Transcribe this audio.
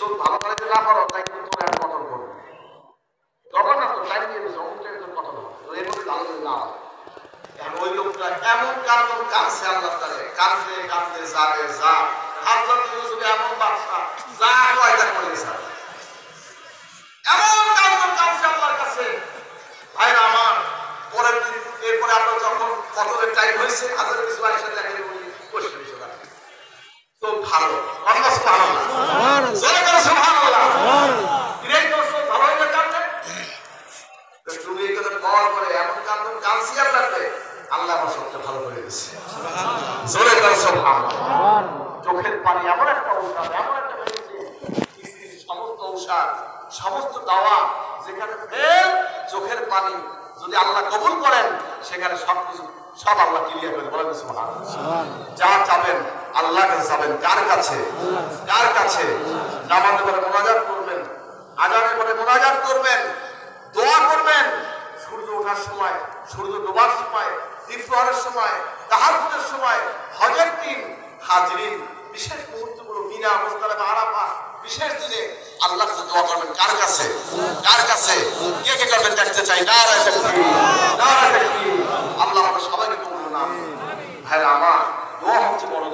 চোখ ভালো করে না পারো তাই কিন্তু তোর একটা কঠোর করবে তখন না তো টাইম দিয়ে দিচ্ছে অমুকটা একজন কঠোর হবে তো এর মধ্যে ভালো করে না হয় এখন ওই লোকটা এমন কাঁদছে আল্লাহ তাআলা কাঁদতে কাঁদতে যাবে যা হযরত ইউসুফ এমন বাদশা যা কয় তা করে স্যার এমন কাঁদছে আল্লাহর কাছে ভাইরা আমার পরের দিন এরপরে আমরা যখন কঠোরের টাইম হয়েছে হযরত ইউসুফ আলাইহিস সালাম দেখে উনি বসে বসে তো ভালো আল্লাহ সুবহানাল্লাহ জোরে করে সুবহানাল্লাহ গ্রেট দোস্ত ভালো হয়ে কাঁদতে তো তুমি এই কথা পাওয়ার পরে এমন কাঁদছি আল্লাহকে আল্লাহ আমার সবটা ভালো করে দিয়েছে সুবহানাল্লাহ জোরে করে সুবহানাল্লাহ চোখের পানি এমন একটা ঔষধ এমন একটা মেডিসিন পৃথিবীর সমস্ত ঔষধ সমস্ত দাওয়া যেখানে ফেল চোখের পানি যদি আল্লাহ কবুল করেন সেখানে সবকিছু সব আল্লাহ ক্লিয়ার করে বলেন সুবহানাল্লাহ যা চাবেন আল্লাহর কাছে যাবেন কার কাছে নামাজে পড়ে মুনাজাত করবেন আযানের পরে মুনাজাত করবেন দোয়া করবেন সূর্য ওঠার সময় সূর্য ডোবার সময় ইফতারের সময় তাহাজ্জুদের সময় হজের দিন হাজরিন বিশেষ মুহূর্তগুলো মিনা মুজদালিফা আরাফা বিশেষ দিনে আল্লাহর কাছে দোয়া করবেন কার কাছে কে করবেন দেখতে চাই নারায়ে তাকবীর আল্লাহ আমাদের সবাইকে কবুল করুন আমিন ভাইরা আমার দোয়া হচ্ছে বড়